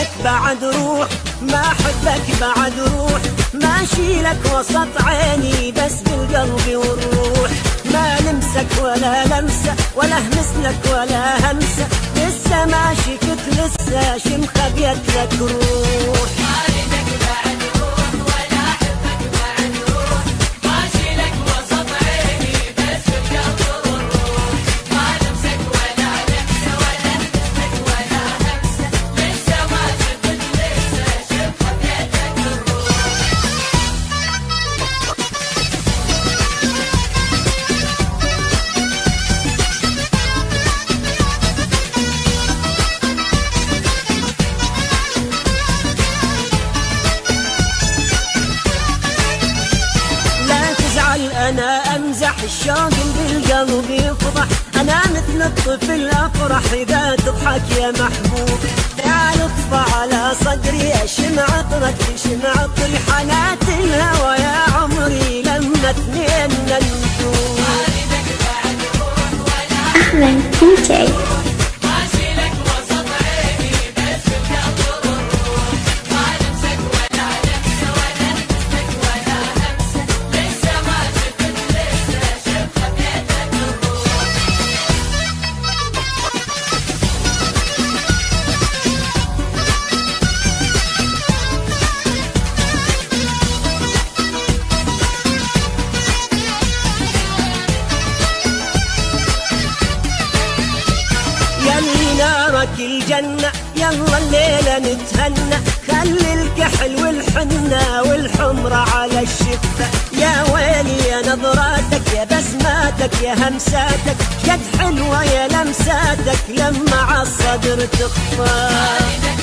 لك بعد روح، ما أحبك بعد روح، ماشي لك وسط عيني بس بالقلب والروح، ما لمسك ولا لمسة ولا همس لك ولا همسة، لسه ماشي كنت لسه شمخة بيت لك روح. أنا أمزح الشوق بالقلب يفضح، أنا مثل الطفل أفرح إذا تضحك يا محبوب، تعال اطفى على صدري أشم عطرك تشم عطر حنات الهوى يا عمري لما اثنين ننجوم. أحمد DJ. نارك الجنة يلا الليلة نتهنى، خلي الكحل والحنة والحمرة على الشفة، يا ويلي يا نظراتك يا بسماتك يا همساتك، قد حلوة يا لمساتك لما عالصدر تخفى.